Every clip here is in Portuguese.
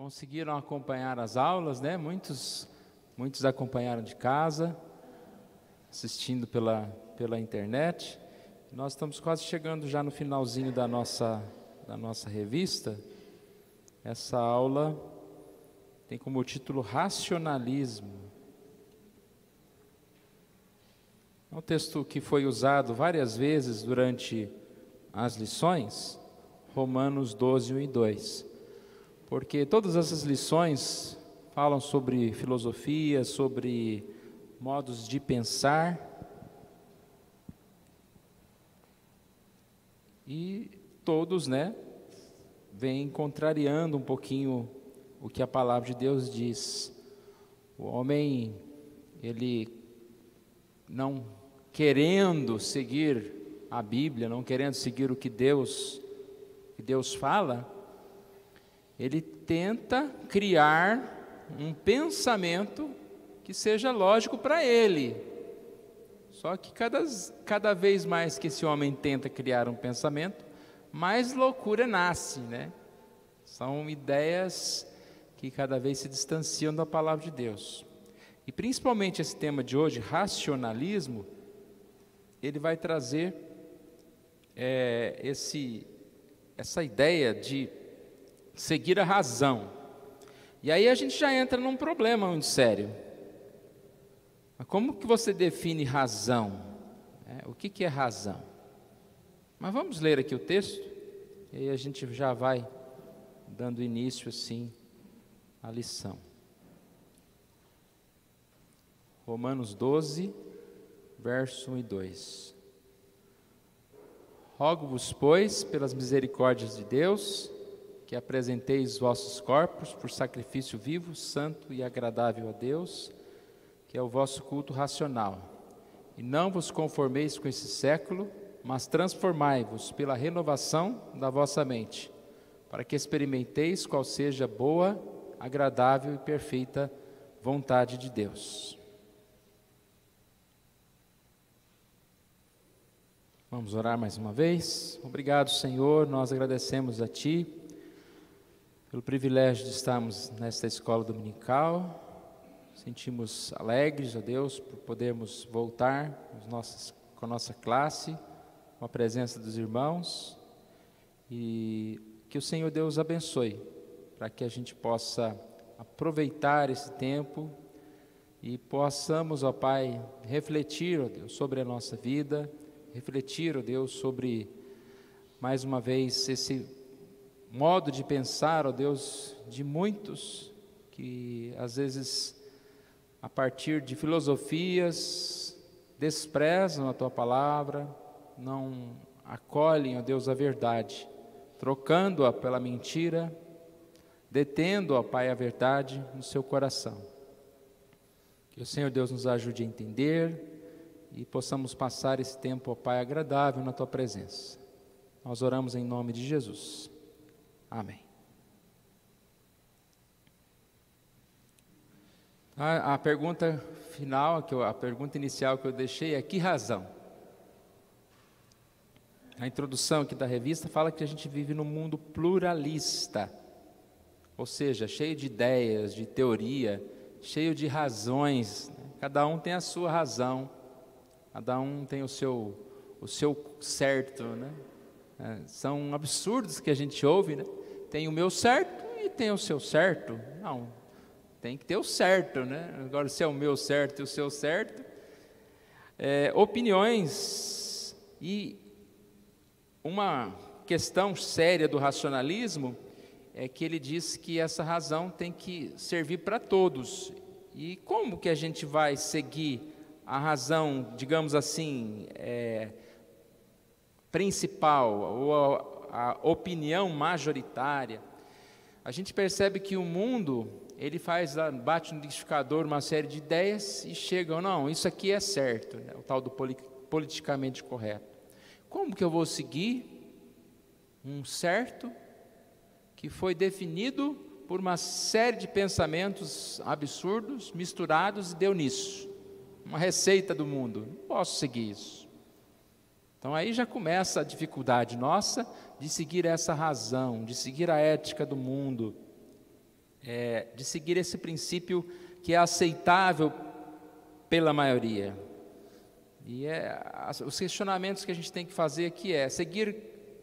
Conseguiram acompanhar as aulas, né? Muitos acompanharam de casa, assistindo pela internet. Nós estamos quase chegando já no finalzinho da nossa revista. Essa aula tem como título Racionalismo. É um texto que foi usado várias vezes durante as lições, Romanos 12, 1 e 2. Porque todas essas lições falam sobre filosofia, sobre modos de pensar. E todos, vêm contrariando um pouquinho o que a palavra de Deus diz. O homem, ele não querendo seguir a Bíblia, não querendo seguir o que Deus fala, ele tenta criar um pensamento que seja lógico para ele. Só que cada vez mais que esse homem tenta criar um pensamento, mais loucura nasce, São ideias que cada vez se distanciam da palavra de Deus. E principalmente esse tema de hoje, racionalismo, ele vai trazer essa ideia de seguir a razão. E aí a gente já entra num problema muito sério. Mas como que você define razão? O que é razão? Mas vamos ler aqui o texto, e aí a gente já vai dando início assim à lição. Romanos 12, verso 1 e 2. Rogo-vos, pois, pelas misericórdias de Deus, que apresenteis os vossos corpos por sacrifício vivo, santo e agradável a Deus, que é o vosso culto racional. E não vos conformeis com esse século, mas transformai-vos pela renovação da vossa mente, para que experimenteis qual seja a boa, agradável e perfeita vontade de Deus. Vamos orar mais uma vez. Obrigado, Senhor, nós agradecemos a Ti pelo privilégio de estarmos nesta escola dominical. Sentimos alegres, ó Deus, por podermos voltar com a nossa classe, com a presença dos irmãos, e que o Senhor Deus abençoe, para que a gente possa aproveitar esse tempo e possamos, ó Pai, refletir, ó Deus, sobre a nossa vida, refletir, ó Deus, sobre, mais uma vez, esse modo de pensar, ó Deus, de muitos que às vezes, a partir de filosofias, desprezam a Tua palavra, não acolhem, ó Deus, a verdade, trocando-a pela mentira, detendo, ó Pai, a verdade no seu coração. Que o Senhor Deus nos ajude a entender e possamos passar esse tempo, ó Pai, agradável na Tua presença. Nós oramos em nome de Jesus. Amém. A pergunta final, a pergunta inicial que eu deixei é: que razão? A introdução aqui da revista fala que a gente vive num mundo pluralista, ou seja, cheio de ideias, de teoria, cheio de razões. Cada um tem a sua razão, cada um tem o seu certo, São absurdos que a gente ouve, Tem o meu certo e tem o seu certo. Não, tem que ter o certo, Agora, se é o meu certo e o seu certo, opiniões. E uma questão séria do racionalismo é que ele diz que essa razão tem que servir para todos. E como que a gente vai seguir a razão, digamos assim, principal, ou a opinião majoritária? A gente percebe que o mundo, ele bate no liquidificador uma série de ideias e chega, não, isso aqui é certo, o tal do politicamente correto. Como que eu vou seguir um certo que foi definido por uma série de pensamentos absurdos, misturados, e deu nisso? Uma receita do mundo. Não posso seguir isso. Então aí já começa a dificuldade nossa de seguir essa razão, de seguir a ética do mundo. de seguir esse princípio que é aceitável pela maioria. E os questionamentos que a gente tem que fazer aqui seguir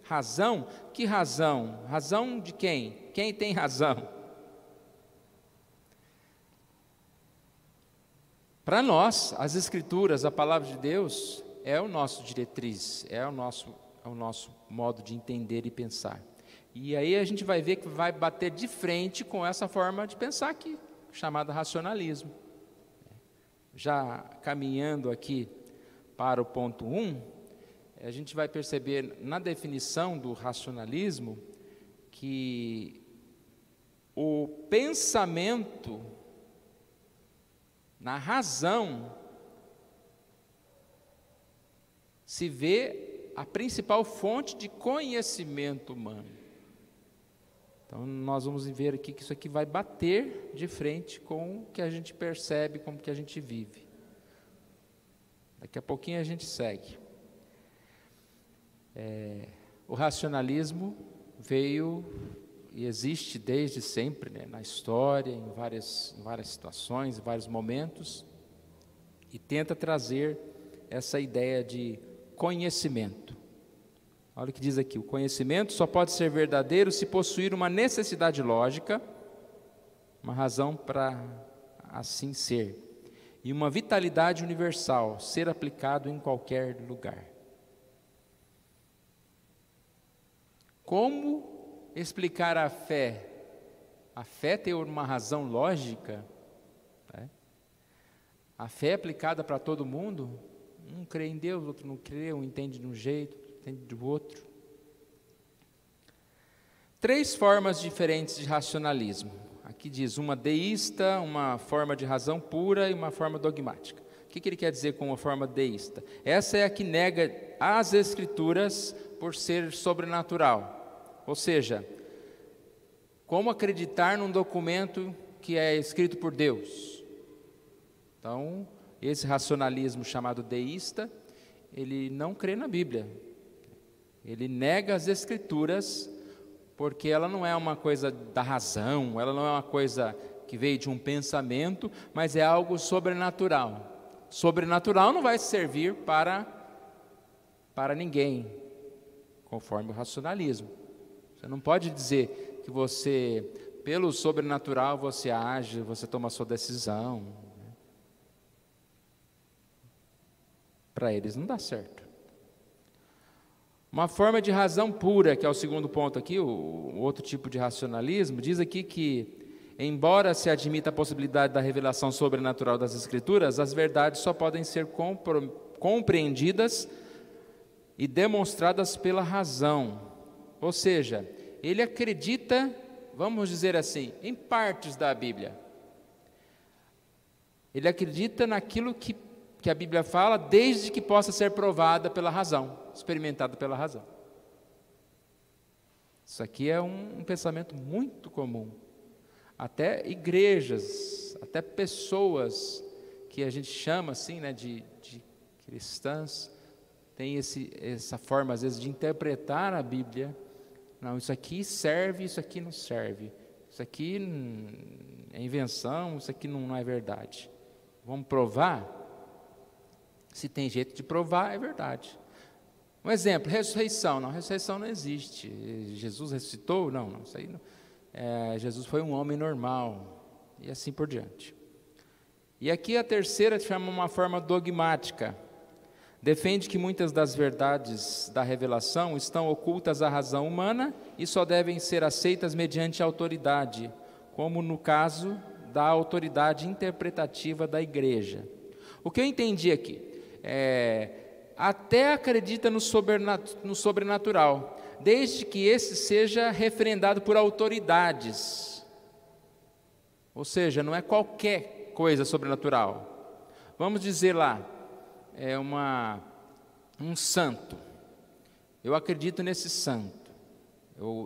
razão? Que razão? Razão de quem? Quem tem razão? Para nós, as Escrituras, a Palavra de Deus, é o nosso diretriz, é o nosso modo de entender e pensar. E aí a gente vai ver que vai bater de frente com essa forma de pensar aqui, chamada racionalismo. Já caminhando aqui para o ponto 1, a gente vai perceber na definição do racionalismo que o pensamento na razão se vê a principal fonte de conhecimento humano. Então nós vamos ver aqui que isso aqui vai bater de frente com o que a gente percebe, com o que a gente vive. Daqui a pouquinho a gente segue. O racionalismo veio e existe desde sempre, né, na história, em várias situações, em vários momentos, e tenta trazer essa ideia de conhecimento. Olha o que diz aqui: o conhecimento só pode ser verdadeiro se possuir uma necessidade lógica, uma razão para assim ser, e uma vitalidade universal, ser aplicado em qualquer lugar. Como explicar a fé? A fé tem uma razão lógica? Né? A fé é aplicada para todo mundo? Um crê em Deus, outro não crê, um entende de um jeito, outro entende do outro. 3 formas diferentes de racionalismo. Aqui diz uma deísta, uma forma de razão pura e uma forma dogmática. O que ele quer dizer com uma forma deísta? Essa é a que nega as Escrituras por ser sobrenatural. Ou seja, como acreditar num documento que é escrito por Deus? Então, esse racionalismo chamado deísta, ele não crê na Bíblia. Ele nega as Escrituras, porque ela não é uma coisa da razão, ela não é uma coisa que veio de um pensamento, mas é algo sobrenatural. Sobrenatural não vai servir para ninguém, conforme o racionalismo. Você não pode dizer que você, pelo sobrenatural, você age, você toma a sua decisão. Para eles não dá certo. Uma forma de razão pura, que é o segundo ponto aqui, o outro tipo de racionalismo, diz aqui que, embora se admita a possibilidade da revelação sobrenatural das Escrituras, as verdades só podem ser compreendidas e demonstradas pela razão. Ou seja, ele acredita, vamos dizer assim, em partes da Bíblia. Ele acredita naquilo que a Bíblia fala, desde que possa ser provada pela razão, experimentada pela razão. Isso aqui é um pensamento muito comum. Até igrejas, até pessoas que a gente chama assim, né, de cristãs, tem essa forma às vezes de interpretar a Bíblia. Não, isso aqui serve, isso aqui não serve. Isso aqui é invenção, isso aqui não é verdade. Vamos provar? Se tem jeito de provar, é verdade. Um exemplo, ressurreição. Não, ressurreição não existe. Jesus ressuscitou? Não, isso aí não. Jesus foi um homem normal. E assim por diante. E aqui a terceira chama uma forma dogmática. Defende que muitas das verdades da revelação estão ocultas à razão humana e só devem ser aceitas mediante autoridade, como no caso da autoridade interpretativa da igreja. O que eu entendi aqui até acredita no sobrenatural, desde que esse seja referendado por autoridades. Ou seja, não é qualquer coisa sobrenatural. Vamos dizer lá, um santo. Eu acredito nesse santo.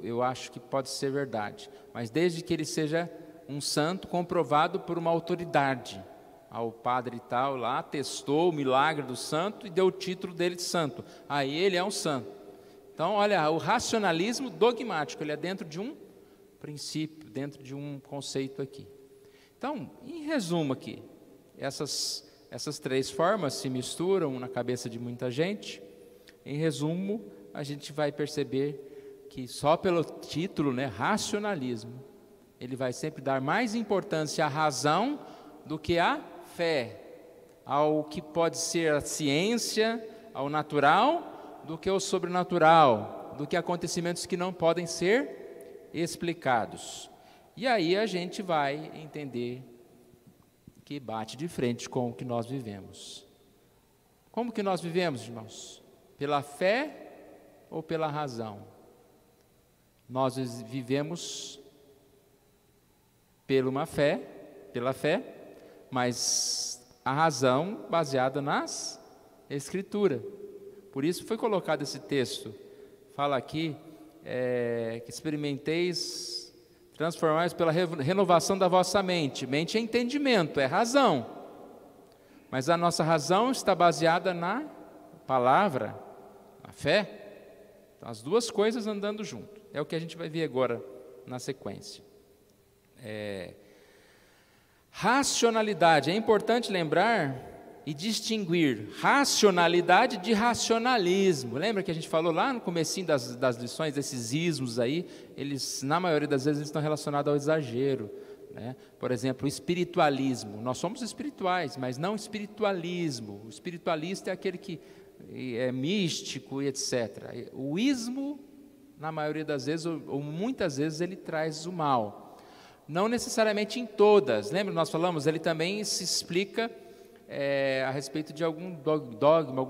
Eu acho que pode ser verdade. Mas desde que ele seja um santo comprovado por uma autoridade. O padre tal lá atestou o milagre do santo e deu o título dele de santo. Aí ele é um santo. Então, olha, o racionalismo dogmático, ele é dentro de um princípio, dentro de um conceito aqui. Então, em resumo aqui, essas três formas se misturam na cabeça de muita gente. Em resumo, a gente vai perceber que só pelo título, né, racionalismo, ele vai sempre dar mais importância à razão do que à fé, ao que pode ser a ciência, ao natural, do que ao sobrenatural, do que acontecimentos que não podem ser explicados. E aí a gente vai entender que bate de frente com o que nós vivemos. Como que nós vivemos, irmãos? Pela fé ou pela razão? Nós vivemos pela fé, mas a razão baseada nas Escrituras. Por isso foi colocado esse texto. Fala aqui, que experimenteis transformai-vos pela renovação da vossa mente. Mente é entendimento, é razão. Mas a nossa razão está baseada na palavra, na fé. Então, as duas coisas andando junto. É o que a gente vai ver agora na sequência. Racionalidade. É importante lembrar e distinguir racionalidade de racionalismo. Lembra que a gente falou lá no comecinho das lições, desses ismos aí, eles, na maioria das vezes, eles estão relacionados ao exagero, né? Por exemplo, o espiritualismo. Nós somos espirituais, mas não espiritualismo. O espiritualista é aquele que é místico e etc. O ismo, na maioria das vezes, ou muitas vezes, ele traz o mal. Não necessariamente em todas. Lembra que nós falamos? Ele também se explica a respeito de algum dogma,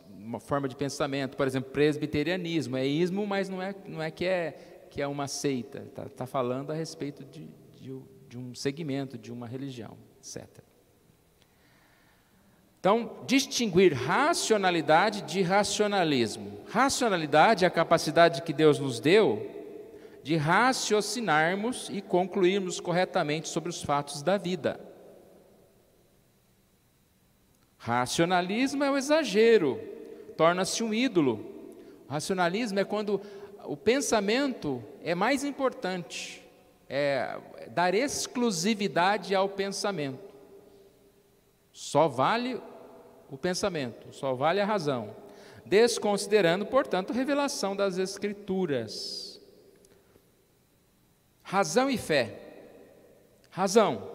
uma forma de pensamento. Por exemplo, presbiterianismo. É ismo, mas não é que é uma seita. Está falando a respeito de um segmento, de uma religião, etc. Então, distinguir racionalidade de racionalismo. Racionalidade é a capacidade que Deus nos deu de raciocinarmos e concluirmos corretamente sobre os fatos da vida. Racionalismo é o exagero, torna-se um ídolo. O racionalismo é quando o pensamento é mais importante, é dar exclusividade ao pensamento. Só vale o pensamento, só vale a razão, desconsiderando, portanto, a revelação das Escrituras. Razão e fé. Razão.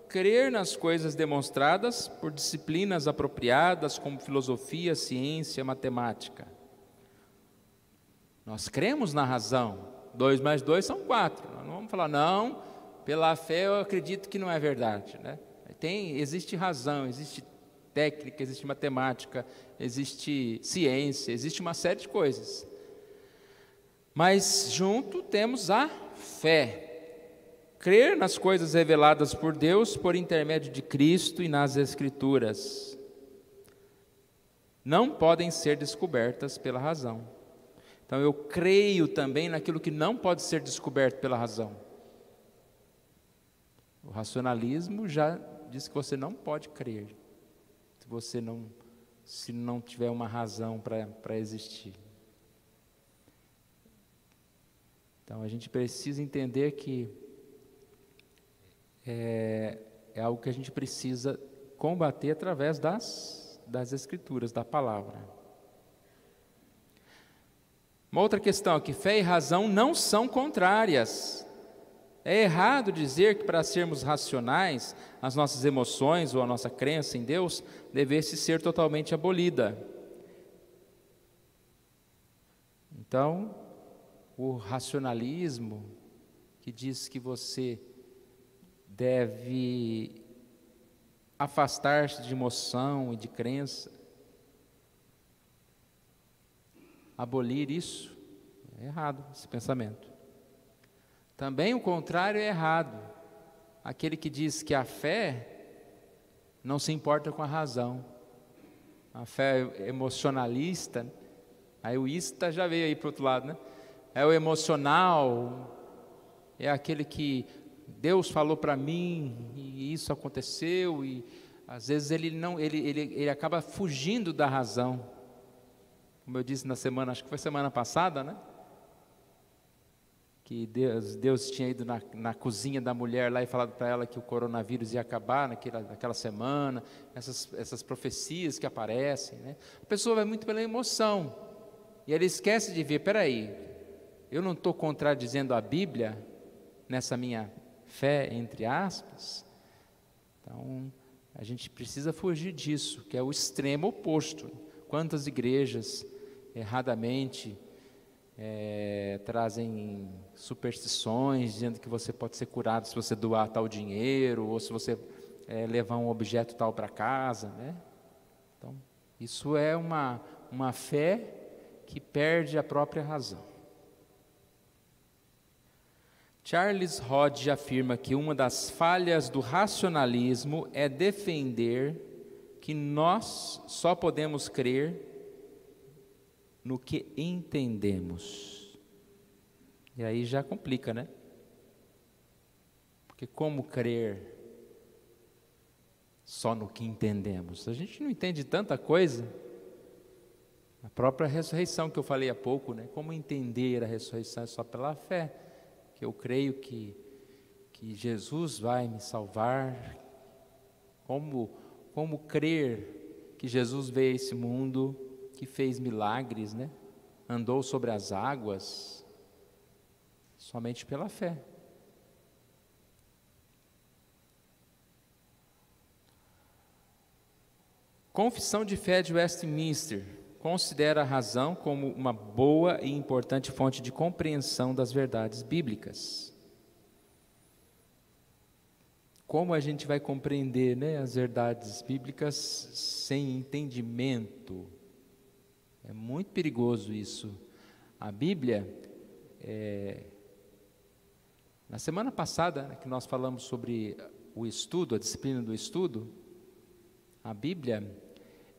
Crer nas coisas demonstradas por disciplinas apropriadas como filosofia, ciência, matemática. Nós cremos na razão. 2 mais 2 são 4. Nós não vamos falar, não, pela fé eu acredito que não é verdade, né? Existe razão, existe técnica, existe matemática, existe ciência, existe uma série de coisas. Mas junto temos a fé. Crer nas coisas reveladas por Deus por intermédio de Cristo e nas Escrituras. Não podem ser descobertas pela razão. Então eu creio também naquilo que não pode ser descoberto pela razão. O racionalismo já diz que você não pode crer se não tiver uma razão para existir. Então a gente precisa entender que é algo que a gente precisa combater através das Escrituras, da palavra. Uma outra questão aqui, fé e razão não são contrárias. É errado dizer que para sermos racionais, as nossas emoções ou a nossa crença em Deus devesse ser totalmente abolida. Então, o racionalismo que diz que você deve afastar-se de emoção e de crença, abolir isso, é errado esse pensamento. Também o contrário é errado. Aquele que diz que a fé não se importa com a razão. A fé emocionalista, aí o ista já veio aí para o outro lado, né? É o emocional, é aquele que Deus falou para mim e isso aconteceu, e às vezes ele acaba fugindo da razão. Como eu disse na semana, acho que foi semana passada, né? que Deus tinha ido na cozinha da mulher lá e falado para ela que o coronavírus ia acabar naquela semana, essas profecias que aparecem, né? A pessoa vai muito pela emoção, e ela esquece de ver, peraí, eu não estou contradizendo a Bíblia nessa minha fé, entre aspas? Então, a gente precisa fugir disso, que é o extremo oposto. Quantas igrejas, erradamente, trazem superstições, dizendo que você pode ser curado se você doar tal dinheiro, ou se você levar um objeto tal para casa, né? Então, isso é uma fé que perde a própria razão. Charles Hodge afirma que uma das falhas do racionalismo é defender que nós só podemos crer no que entendemos. E aí já complica, né? Porque como crer só no que entendemos? A gente não entende tanta coisa. A própria ressurreição que eu falei há pouco, né? Como entender a ressurreição é só pela fé, que eu creio que Jesus vai me salvar. Como crer que Jesus veio a esse mundo, que fez milagres, né? Andou sobre as águas, somente pela fé. Confissão de Fé de Westminster considera a razão como uma boa e importante fonte de compreensão das verdades bíblicas. Como a gente vai compreender, né, as verdades bíblicas sem entendimento? É muito perigoso isso. A Bíblia, na semana passada, né, que nós falamos sobre o estudo, a disciplina do estudo, a Bíblia,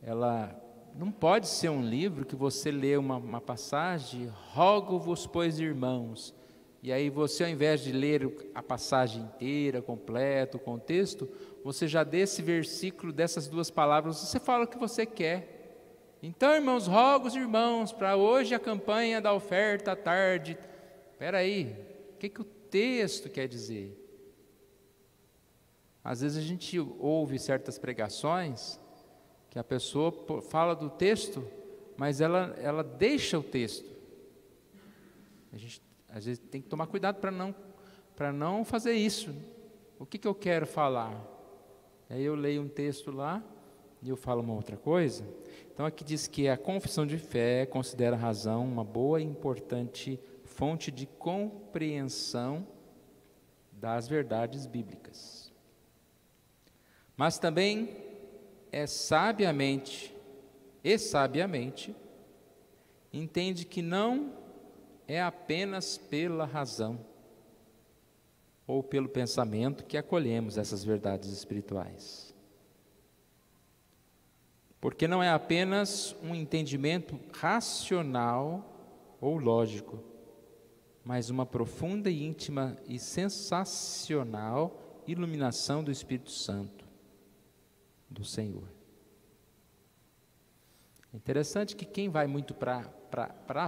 ela não pode ser um livro que você lê uma passagem, rogo-vos, pois, irmãos, e aí você, ao invés de ler a passagem inteira, completa, o contexto, você já desse versículo, dessas duas palavras, você fala o que você quer. Então, irmãos, rogo os irmãos para hoje a campanha da oferta à tarde. Espera aí, o que o texto quer dizer? Às vezes a gente ouve certas pregações que a pessoa fala do texto, mas ela deixa o texto. A gente às vezes tem que tomar cuidado para não fazer isso. O que eu quero falar? Aí eu leio um texto lá e eu falo uma outra coisa. Então aqui diz que a confissão de fé considera a razão uma boa e importante fonte de compreensão das verdades bíblicas. Mas também sabiamente entende que não é apenas pela razão ou pelo pensamento que acolhemos essas verdades espirituais. Porque não é apenas um entendimento racional ou lógico, mas uma profunda e íntima e sensacional iluminação do Espírito Santo, do Senhor. É interessante que quem vai muito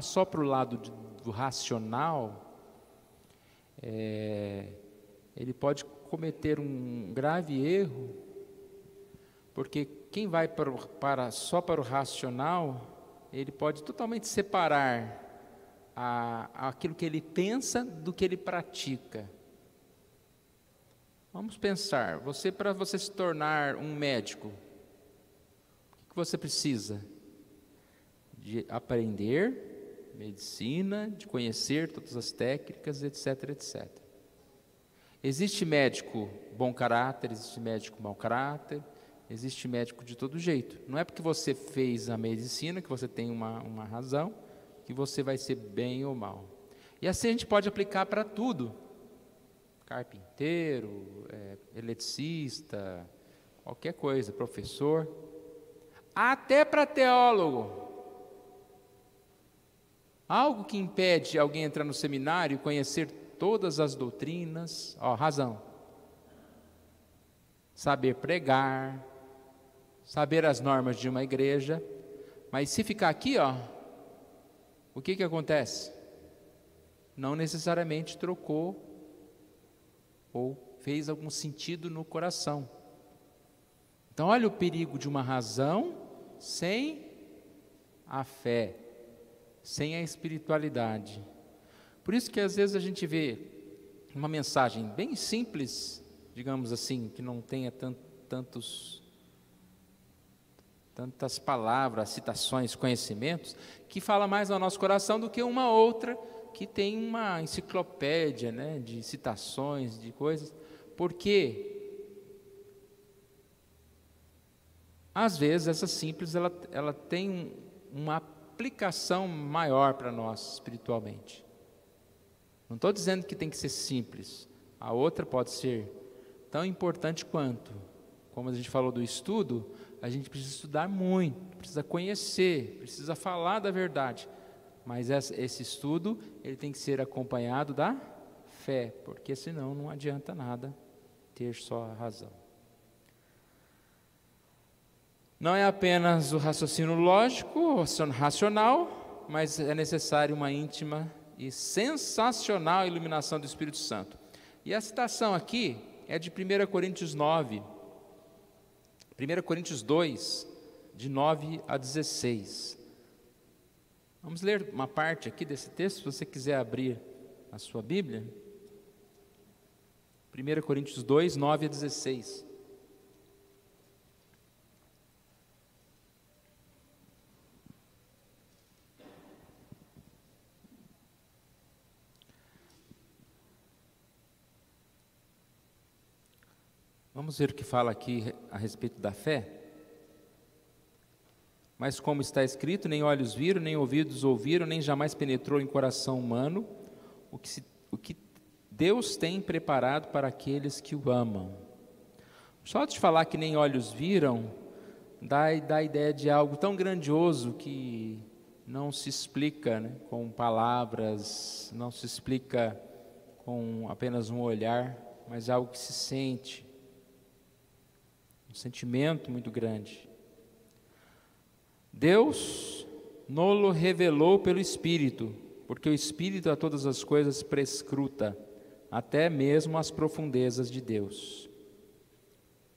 só para o lado do racional, ele pode cometer um grave erro, porque quem vai só para o racional, ele pode totalmente separar aquilo que ele pensa do que ele pratica. Vamos pensar, para você se tornar um médico, o que você precisa? De aprender medicina, de conhecer todas as técnicas, etc, etc. Existe médico bom caráter, existe médico mau caráter, existe médico de todo jeito. Não é porque você fez a medicina, que você tem uma razão, que você vai ser bem ou mal. E assim a gente pode aplicar para tudo. Carpinteiro, eletricista, qualquer coisa, professor. Até para teólogo. Algo que impede alguém entrar no seminário e conhecer todas as doutrinas, razão. Saber pregar, saber as normas de uma igreja, mas se ficar aqui, o que acontece? não necessariamente trocou ou fez algum sentido no coração. Então, olha o perigo de uma razão sem a fé, sem a espiritualidade. Por isso que às vezes a gente vê uma mensagem bem simples, digamos assim, que não tenha tantas palavras, citações, conhecimentos, que fala mais ao nosso coração do que uma outra que tem uma enciclopédia, né, de citações, de coisas, porque às vezes essa simples ela tem uma aplicação maior para nós espiritualmente. Não estou dizendo que tem que ser simples, a outra pode ser tão importante quanto. Como a gente falou do estudo, a gente precisa estudar muito, precisa conhecer, precisa falar da verdade. Mas esse estudo, ele tem que ser acompanhado da fé, porque senão não adianta nada ter só a razão. Não é apenas o raciocínio lógico, racional, mas é necessário uma íntima e sensacional iluminação do Espírito Santo. E a citação aqui é de 1 Coríntios 9, 1 Coríntios 2, de 9 a 16. Vamos ler uma parte aqui desse texto, se você quiser abrir a sua Bíblia. 1 Coríntios 2, 9 a 16. Vamos ver o que fala aqui a respeito da fé. Mas como está escrito, nem olhos viram, nem ouvidos ouviram, nem jamais penetrou em coração humano o que Deus tem preparado para aqueles que o amam. Só de falar que nem olhos viram, dá a ideia de algo tão grandioso que não se explica, né, com palavras, não se explica com apenas um olhar, mas algo que se sente. Um sentimento muito grande. Deus nos revelou pelo Espírito, porque o Espírito a todas as coisas prescruta, até mesmo as profundezas de Deus.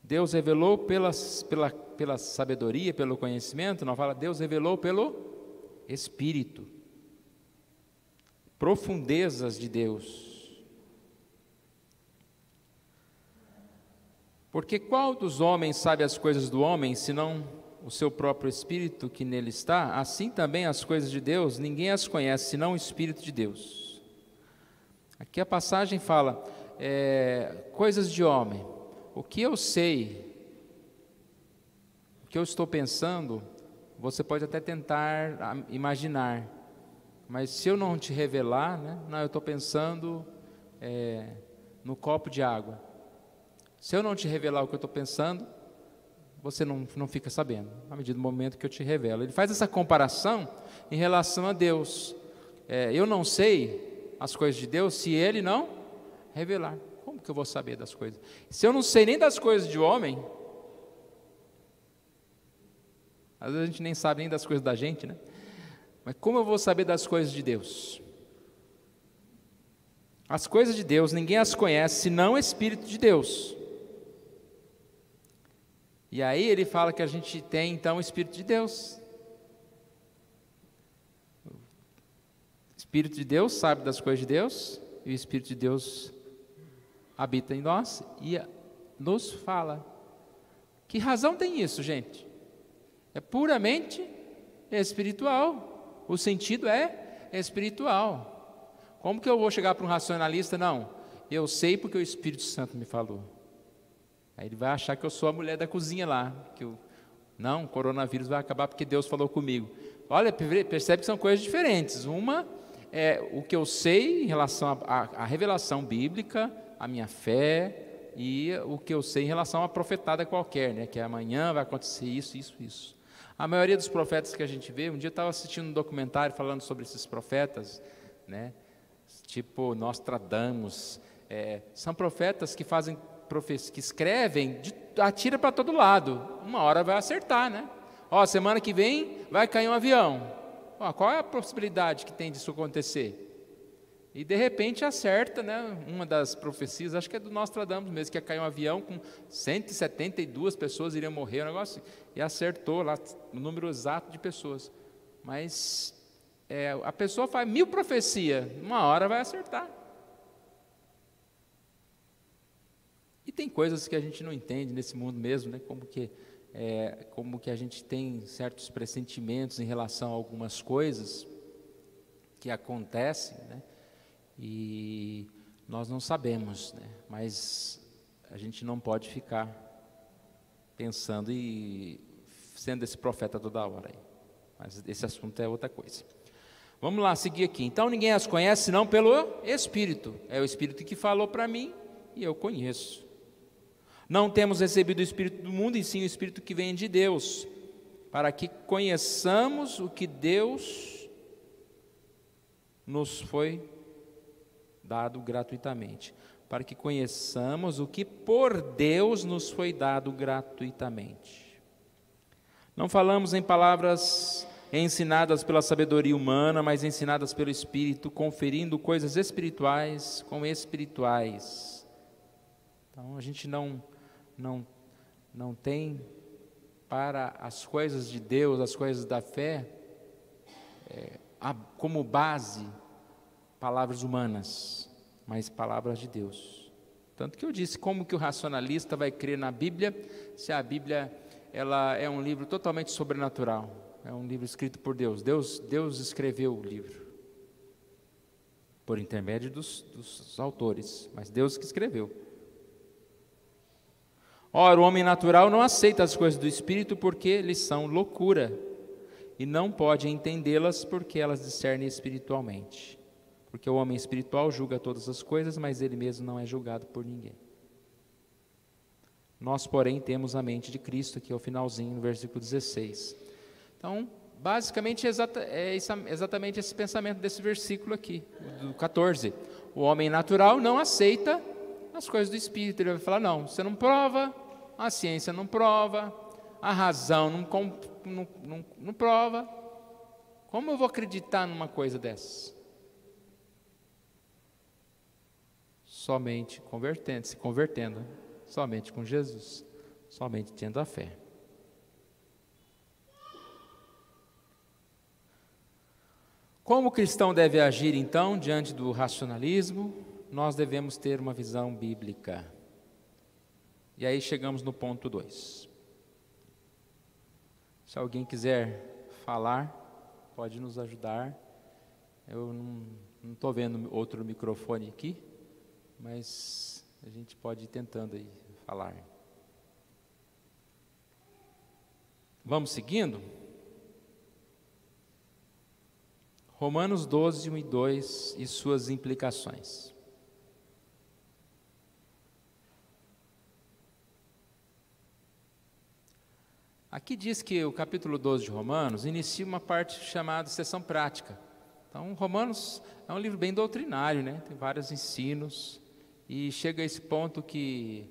Deus revelou pela sabedoria, pelo conhecimento, não fala, Deus revelou pelo Espírito. Profundezas de Deus. Porque qual dos homens sabe as coisas do homem, senão o seu próprio Espírito que nele está? Assim também as coisas de Deus, ninguém as conhece, senão o Espírito de Deus. Aqui a passagem fala, coisas de homem. O que eu sei, o que eu estou pensando, você pode até tentar imaginar. Mas se eu não te revelar, né, não, eu estou pensando no copo de água. Se eu não te revelar o que eu estou pensando, você não fica sabendo, à medida do momento que eu te revelo. Ele faz essa comparação em relação a Deus. Eu não sei as coisas de Deus se Ele não revelar. Como que eu vou saber das coisas? Se eu não sei nem das coisas de homem, às vezes a gente nem sabe nem das coisas da gente, né? Mas como eu vou saber das coisas de Deus? As coisas de Deus, ninguém as conhece, senão o Espírito de Deus. E aí ele fala que a gente tem então o Espírito de Deus. O Espírito de Deus sabe das coisas de Deus, e o Espírito de Deus habita em nós e nos fala. Que razão tem isso, gente? É puramente espiritual. O sentido é espiritual. Como que eu vou chegar para um racionalista? Não, eu sei porque o Espírito Santo me falou. Aí ele vai achar que eu sou a mulher da cozinha lá, não, o coronavírus vai acabar porque Deus falou comigo. Olha, percebe que são coisas diferentes. Uma é o que eu sei em relação à revelação bíblica, a minha fé, e o que eu sei em relação a uma profetada qualquer, né, que amanhã vai acontecer isso, isso, isso. A maioria dos profetas que a gente vê, um dia eu estava assistindo um documentário falando sobre esses profetas, né, tipo Nostradamus, são profetas que fazem que escrevem, atira para todo lado, uma hora vai acertar, né? Semana que vem vai cair um avião. Qual é a possibilidade que tem disso acontecer? E de repente acerta, né, uma das profecias, acho que é do Nostradamus mesmo, que ia cair um avião com 172 pessoas iriam morrer, um negócio, e acertou lá o número exato de pessoas. Mas a pessoa faz 1000 profecias, uma hora vai acertar. E tem coisas que a gente não entende nesse mundo mesmo, né, como que a gente tem certos pressentimentos em relação a algumas coisas que acontecem, né? E nós não sabemos, né? Mas a gente não pode ficar pensando e sendo esse profeta toda hora aí. Mas esse assunto é outra coisa. Vamos lá, seguir aqui. Então ninguém as conhece senão pelo Espírito. É o Espírito que falou para mim e eu conheço. Não temos recebido o Espírito do mundo, e sim o Espírito que vem de Deus, para que conheçamos o que Deus nos foi dado gratuitamente, para que conheçamos o que por Deus nos foi dado gratuitamente. Não falamos em palavras ensinadas pela sabedoria humana, mas ensinadas pelo Espírito, conferindo coisas espirituais com espirituais. Então a gente não tem para as coisas de Deus, as coisas da fé, como base palavras humanas, mas palavras de Deus. Tanto que eu disse, como que o racionalista vai crer na Bíblia, se a Bíblia ela é um livro totalmente sobrenatural, é um livro escrito por Deus. Deus escreveu o livro, por intermédio dos autores, mas Deus que escreveu. Ora, o homem natural não aceita as coisas do Espírito porque lhes são loucura, e não pode entendê-las porque elas discernem espiritualmente. Porque o homem espiritual julga todas as coisas, mas ele mesmo não é julgado por ninguém. Nós, porém, temos a mente de Cristo, aqui é o finalzinho, no versículo 16. Então, basicamente, é exatamente esse pensamento desse versículo aqui, do 14. O homem natural não aceita as coisas do Espírito. Ele vai falar, não, você não prova, a ciência não prova, a razão não prova. Como eu vou acreditar numa coisa dessas? Somente se convertendo, somente com Jesus, somente tendo a fé. Como o cristão deve agir, então, diante do racionalismo? Nós devemos ter uma visão bíblica. E aí chegamos no ponto 2. Se alguém quiser falar, pode nos ajudar. Eu não estou vendo outro microfone aqui, mas a gente pode ir tentando aí falar. Vamos seguindo? Romanos 12, 1 e 2 e suas implicações. Aqui diz que o capítulo 12 de Romanos inicia uma parte chamada seção prática. Então, Romanos é um livro bem doutrinário, né? Tem vários ensinos. E chega a esse ponto que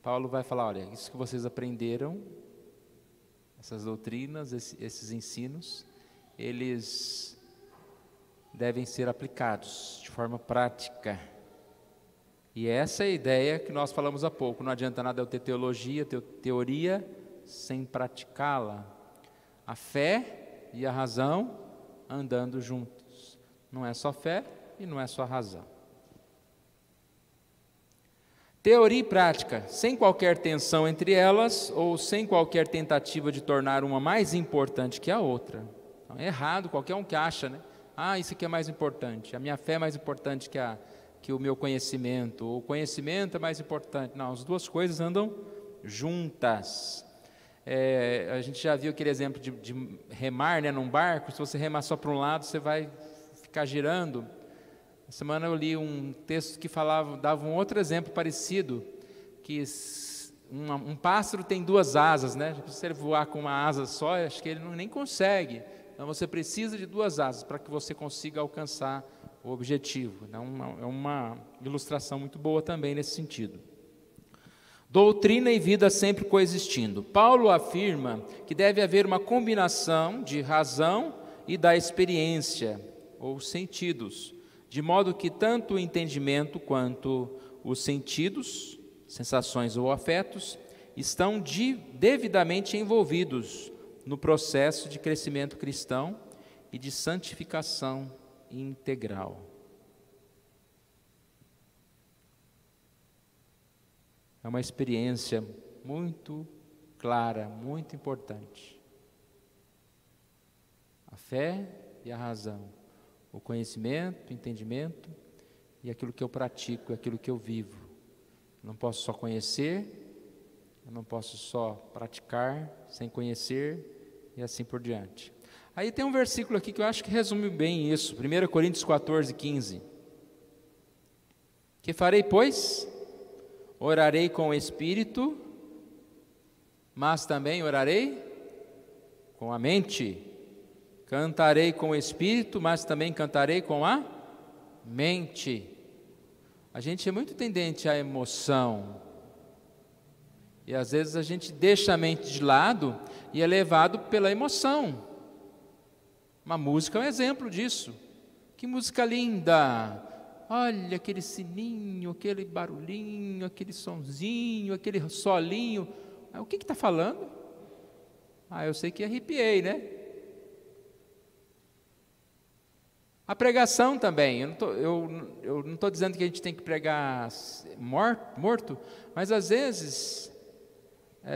Paulo vai falar, olha, isso que vocês aprenderam, essas doutrinas, esses ensinos, eles devem ser aplicados de forma prática. E essa é a ideia que nós falamos há pouco. Não adianta nada eu ter teologia, ter teoria, sem praticá-la. A fé e a razão andando juntos. Não é só fé e não é só razão. Teoria e prática, sem qualquer tensão entre elas ou sem qualquer tentativa de tornar uma mais importante que a outra. Então, é errado qualquer um que acha, né? Isso aqui é mais importante, a minha fé é mais importante que o meu conhecimento, ou o conhecimento é mais importante. Não, as duas coisas andam juntas. A gente já viu aquele exemplo de remar, né, num barco. Se você remar só para um lado, você vai ficar girando. Essa semana eu li um texto que dava um outro exemplo parecido, que um pássaro tem duas asas, né? Se ele voar com uma asa só, acho que ele nem consegue. Então você precisa de duas asas para que você consiga alcançar o objetivo. Então, é uma ilustração muito boa também nesse sentido. Doutrina e vida sempre coexistindo. Paulo afirma que deve haver uma combinação de razão e da experiência, ou sentidos, de modo que tanto o entendimento quanto os sentidos, sensações ou afetos, estão devidamente envolvidos no processo de crescimento cristão e de santificação integral. É uma experiência muito clara, muito importante. A fé e a razão, o conhecimento, o entendimento e aquilo que eu pratico, aquilo que eu vivo. Eu não posso só conhecer, eu não posso só praticar sem conhecer e assim por diante. Aí tem um versículo aqui que eu acho que resume bem isso, 1 Coríntios 14, 15. Que farei, pois? Orarei com o Espírito, mas também orarei com a mente. Cantarei com o Espírito, mas também cantarei com a mente. A gente é muito tendente à emoção. E às vezes a gente deixa a mente de lado e é levado pela emoção. Uma música é um exemplo disso. Que música linda! Olha aquele sininho, aquele barulhinho, aquele sonzinho, aquele solinho. O que está falando? Eu sei que arrepiei, né? A pregação também. Eu não estou dizendo que a gente tem que pregar morto, mas às vezes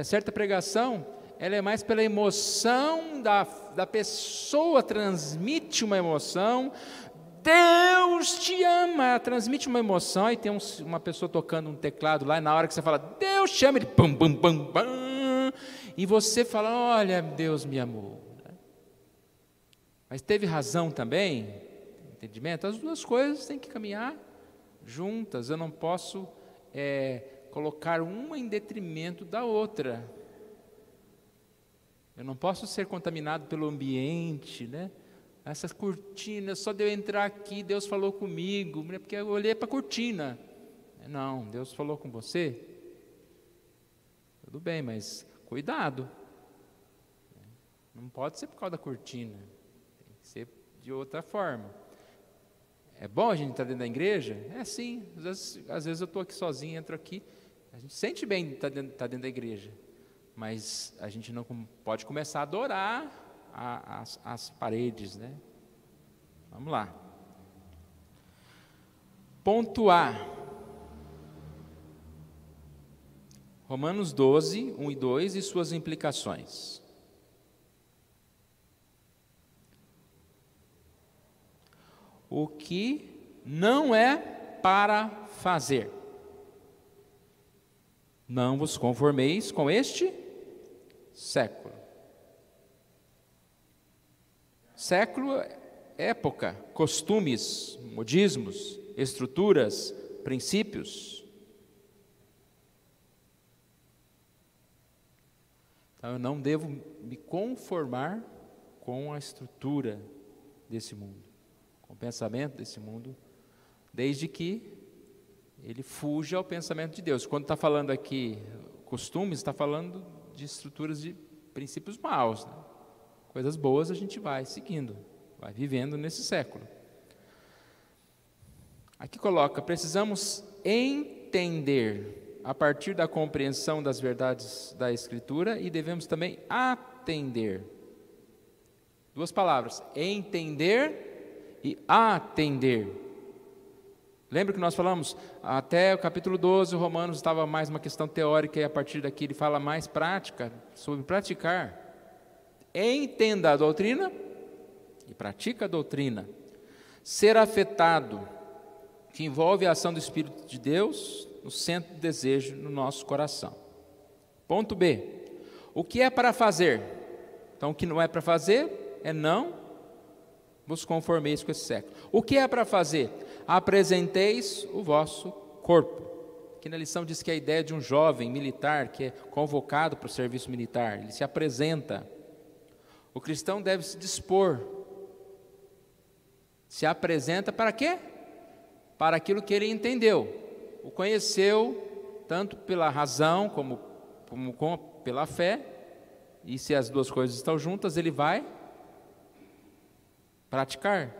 certa pregação, ela é mais pela emoção da pessoa, transmite uma emoção. Deus te ama, ela transmite uma emoção. Aí tem uma pessoa tocando um teclado lá, e na hora que você fala, Deus te ama, ele pam, pam, pam, pam, e você fala, olha, Deus me amou. Mas teve razão também, entendimento? As duas coisas têm que caminhar juntas. Eu não posso colocar uma em detrimento da outra. Eu não posso ser contaminado pelo ambiente, né? Essas cortinas, só de eu entrar aqui, Deus falou comigo, porque eu olhei para a cortina. Não, Deus falou com você? Tudo bem, mas cuidado. Não pode ser por causa da cortina, tem que ser de outra forma. É bom a gente estar dentro da igreja? É sim, às vezes eu estou aqui sozinho, entro aqui, a gente sente bem estar dentro da igreja, mas a gente não pode começar a adorar as paredes, né? Vamos lá. Ponto A. Romanos 12, 1 e 2 e suas implicações. O que não é para fazer. Não vos conformeis com este século. Século, época, costumes, modismos, estruturas, princípios. Então, eu não devo me conformar com a estrutura desse mundo, com o pensamento desse mundo, desde que ele fuja ao pensamento de Deus. Quando está falando aqui costumes, está falando de estruturas de princípios maus, né? Coisas boas a gente vai seguindo, vai vivendo nesse século. Aqui coloca, precisamos entender a partir da compreensão das verdades da Escritura e devemos também atender. Duas palavras, entender e atender. Lembra que nós falamos, até o capítulo 12, o Romanos estava mais uma questão teórica e a partir daqui ele fala mais prática, sobre praticar. Entenda a doutrina e pratica a doutrina. Ser afetado, que envolve a ação do Espírito de Deus no centro do desejo no nosso coração. Ponto B. O que é para fazer? Então, o que não é para fazer é não vos conformeis com esse século. O que é para fazer? Apresenteis o vosso corpo. Aqui na lição diz que a ideia de um jovem militar que é convocado para o serviço militar, ele se apresenta. O cristão deve se dispor. Se apresenta para quê? Para aquilo que ele entendeu. O conheceu tanto pela razão como pela fé. E se as duas coisas estão juntas, ele vai praticar.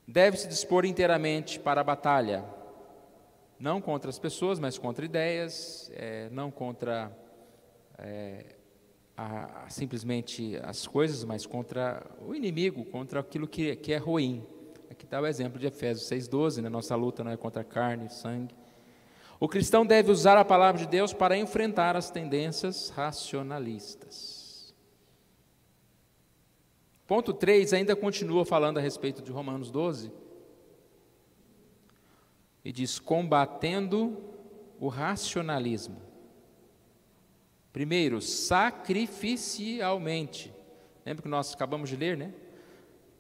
deve se dispor inteiramente para a batalha, não contra as pessoas, mas contra ideias, não contra simplesmente as coisas, mas contra o inimigo, contra aquilo que é ruim. Aqui está o exemplo de Efésios 6,12, né? Nossa luta não é contra carne e sangue. O cristão deve usar a palavra de Deus para enfrentar as tendências racionalistas. Ponto 3 ainda continua falando a respeito de Romanos 12, e diz: combatendo o racionalismo. Primeiro, sacrificialmente. Lembra que nós acabamos de ler, né?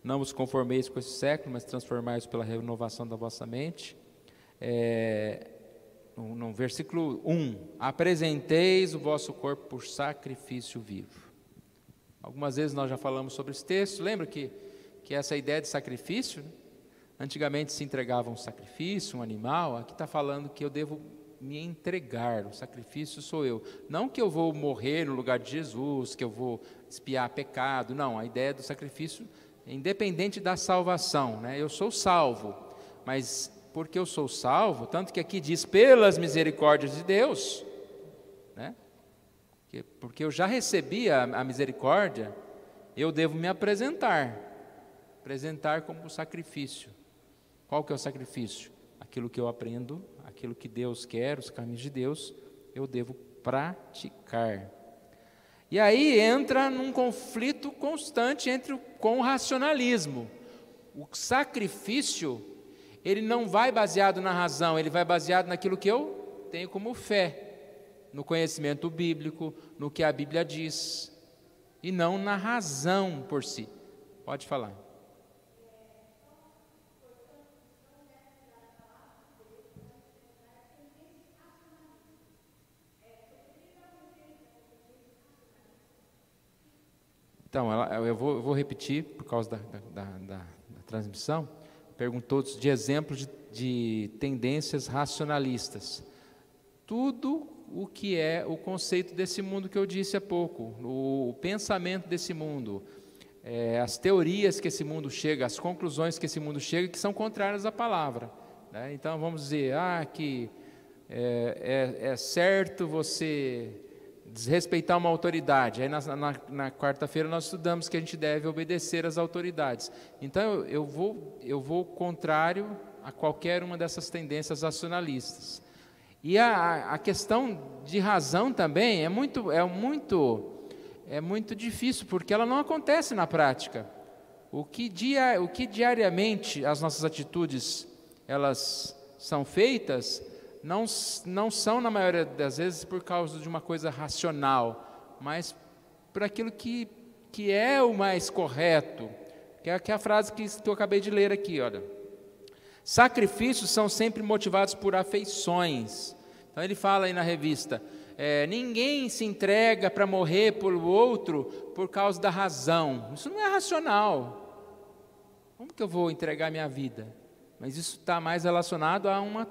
Não vos conformeis com esse século, mas transformai-vos pela renovação da vossa mente. No versículo 1, apresenteis o vosso corpo por sacrifício vivo. Algumas vezes nós já falamos sobre esse texto. Lembra que essa ideia de sacrifício, né? Antigamente se entregava um sacrifício, um animal. Aqui está falando que eu devo me entregar, o sacrifício sou eu. Não que eu vou morrer no lugar de Jesus, que eu vou expiar pecado. Não, a ideia do sacrifício é independente da salvação, né? Eu sou salvo, mas porque eu sou salvo, tanto que aqui diz pelas misericórdias de Deus, né? Porque eu já recebi a misericórdia, eu devo me apresentar como sacrifício. Qual que é o sacrifício? Aquilo que eu aprendo, aquilo que Deus quer, os caminhos de Deus, eu devo praticar. E aí entra num conflito constante com o racionalismo. O sacrifício, ele não vai baseado na razão, ele vai baseado naquilo que eu tenho como fé, no conhecimento bíblico, no que a Bíblia diz, e não na razão por si. Pode falar. Então, eu vou repetir, por causa da transmissão, perguntou de exemplos de tendências racionalistas. Tudo o que é o conceito desse mundo que eu disse há pouco, o pensamento desse mundo, as teorias que esse mundo chega, as conclusões que esse mundo chega, que são contrárias à palavra, né? Então, vamos dizer, que é certo você desrespeitar uma autoridade. Aí na quarta-feira nós estudamos que a gente deve obedecer às autoridades. Então eu vou contrário a qualquer uma dessas tendências racionalistas. E a questão de razão também é muito difícil, porque ela não acontece na prática. O que diariamente as nossas atitudes elas são feitas, não são, na maioria das vezes, por causa de uma coisa racional, mas por aquilo que é o mais correto, que é a frase que eu acabei de ler aqui, olha. Sacrifícios são sempre motivados por afeições. Então ele fala aí na revista, ninguém se entrega para morrer pelo outro por causa da razão. Isso não é racional. Como que eu vou entregar minha vida? Mas isso está mais relacionado a uma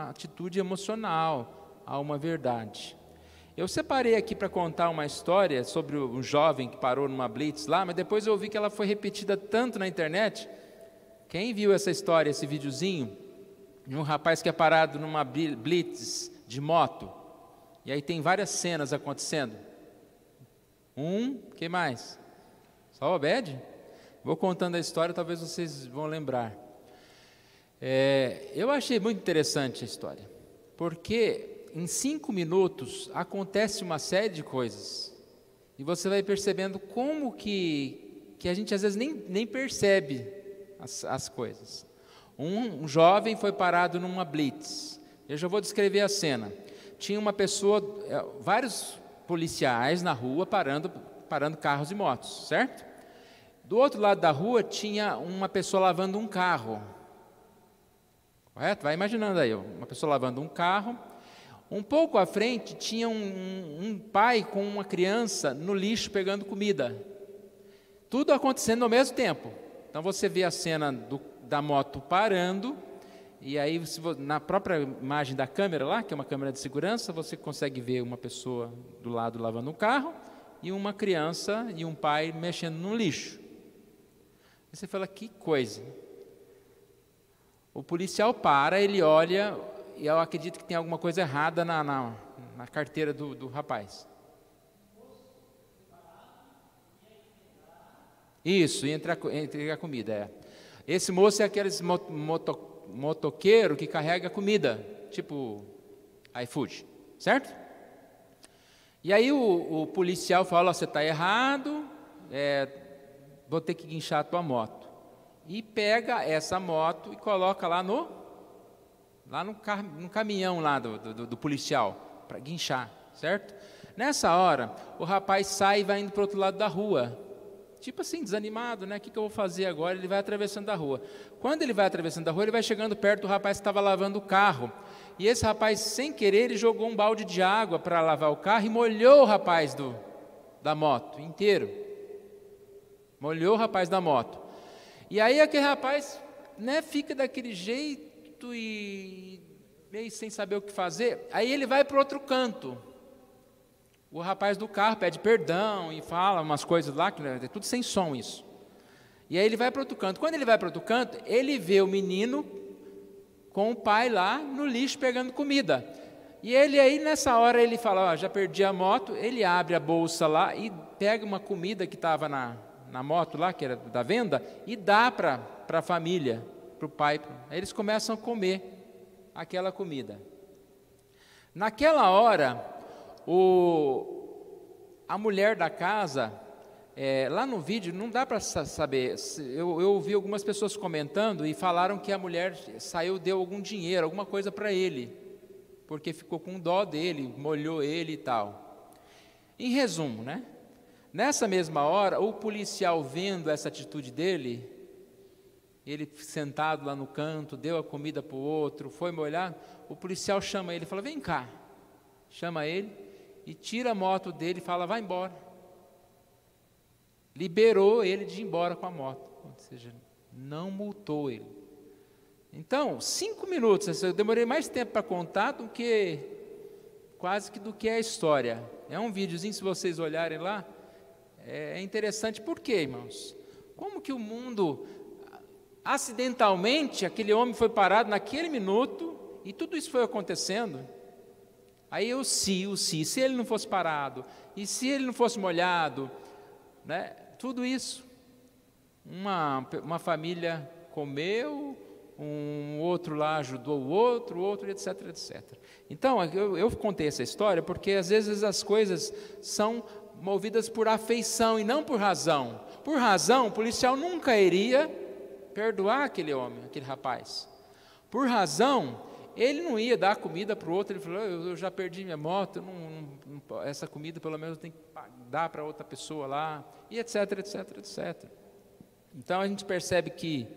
atitude emocional, a uma verdade. Eu separei aqui para contar uma história sobre um jovem que parou numa blitz lá, mas depois eu vi que ela foi repetida tanto na internet. Quem viu essa história, esse videozinho, de um rapaz que é parado numa blitz de moto, e aí tem várias cenas acontecendo. Que mais? Só o Obed? Vou contando a história, talvez vocês vão lembrar. Eu achei muito interessante a história, porque em 5 minutos acontece uma série de coisas, e você vai percebendo como que a gente às vezes nem percebe as coisas. Um jovem foi parado numa blitz. Eu já vou descrever a cena. Tinha uma pessoa, vários policiais na rua parando carros e motos, certo? Do outro lado da rua tinha uma pessoa lavando um carro. Correto? Vai imaginando aí, uma pessoa lavando um carro. Um pouco à frente tinha um pai com uma criança no lixo pegando comida. Tudo acontecendo ao mesmo tempo. Então você vê a cena da moto parando, e aí na própria imagem da câmera lá, que é uma câmera de segurança, você consegue ver uma pessoa do lado lavando um carro, e uma criança e um pai mexendo no lixo. Aí você fala, que coisa. O policial para, ele olha, e eu acredito que tem alguma coisa errada na carteira do rapaz. Isso, entre a comida, é. Esse moço é aqueles motoqueiro que carrega comida, tipo iFood, certo? E aí o policial fala, você está errado, vou ter que guinchar a tua moto. E pega essa moto e coloca lá no caminhão lá do policial, para guinchar, certo? Nessa hora, o rapaz sai e vai indo para o outro lado da rua, tipo assim, desanimado, né? O que eu vou fazer agora? Ele vai atravessando a rua. Quando ele vai atravessando a rua, ele vai chegando perto do rapaz que estava lavando o carro. E esse rapaz, sem querer, ele jogou um balde de água para lavar o carro e molhou o rapaz da moto inteiro. Molhou o rapaz da moto. E aí aquele rapaz, né, fica daquele jeito e meio sem saber o que fazer. Aí ele vai para o outro canto. O rapaz do carro pede perdão e fala umas coisas lá, que é tudo sem som isso. E aí ele vai para outro canto. Quando ele vai para outro canto, ele vê o menino com o pai lá no lixo pegando comida. E ele aí, nessa hora, ele fala, já perdi a moto, ele abre a bolsa lá e pega uma comida que estava na moto lá, que era da venda, e dá para a família, para o pai. Aí eles começam a comer aquela comida. Naquela hora, a mulher da casa, lá no vídeo, não dá para saber, eu ouvi algumas pessoas comentando e falaram que a mulher saiu, deu algum dinheiro, alguma coisa para ele, porque ficou com dó dele, molhou ele e tal. Em resumo, né? Nessa mesma hora, o policial vendo essa atitude dele, ele sentado lá no canto, deu a comida para o outro, foi molhar, o policial chama ele e fala, vem cá, chama ele, e tira a moto dele e fala, vai embora. Liberou ele de ir embora com a moto. Ou seja, não multou ele. Então, 5 minutos, eu demorei mais tempo para contar do que a história. É um videozinho, se vocês olharem lá, é interessante. Por quê, irmãos? Como que o mundo, acidentalmente, aquele homem foi parado naquele minuto, e tudo isso foi acontecendo. Aí se ele não fosse parado, e se ele não fosse molhado, né, tudo isso, uma família comeu, um outro lá ajudou o outro, etc, etc. Então, eu contei essa história porque às vezes as coisas são movidas por afeição e não por razão. Por razão, o policial nunca iria perdoar aquele homem, aquele rapaz. Por razão, ele não ia dar comida para o outro, ele falou, eu já perdi minha moto, essa comida pelo menos eu tenho que dar para outra pessoa lá, e etc, etc, etc. Então a gente percebe que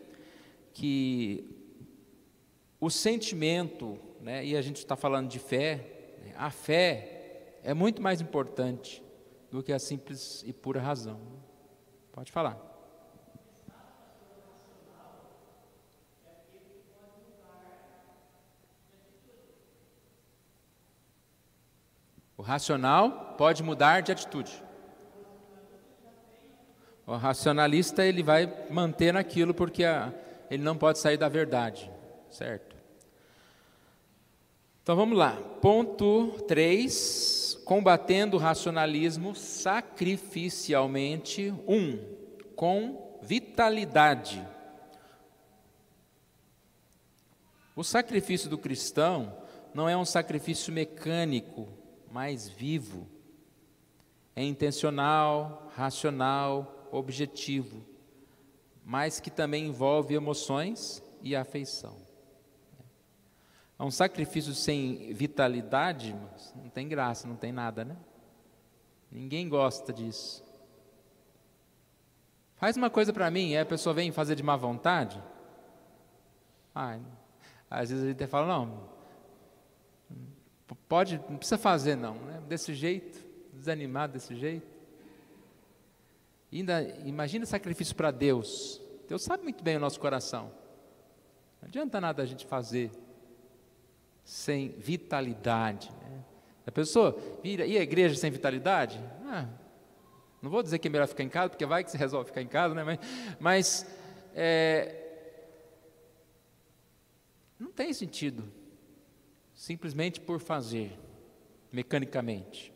o sentimento, né, e a gente está falando de fé, né, a fé é muito mais importante do que a simples e pura razão. Pode falar. O racional pode mudar de atitude. O racionalista, ele vai manter naquilo porque ele não pode sair da verdade, certo? Então vamos lá. Ponto 3, combatendo o racionalismo sacrificialmente. 1, com vitalidade. O sacrifício do cristão não é um sacrifício mecânico, mais vivo, é intencional, racional, objetivo, mas que também envolve emoções e afeição. É um sacrifício sem vitalidade, mas não tem graça, não tem nada, né? Ninguém gosta disso. Faz uma coisa para mim, a pessoa vem fazer de má vontade. Às vezes a gente até fala, não, não precisa fazer não, né? Desse jeito, desanimado desse jeito. Ainda imagina sacrifício para Deus. Deus sabe muito bem o nosso coração. Não adianta nada a gente fazer sem vitalidade, né? A pessoa vira, e a igreja sem vitalidade? Não vou dizer que é melhor ficar em casa, porque vai que você resolve ficar em casa, né? Mas não tem sentido, simplesmente por fazer, mecanicamente.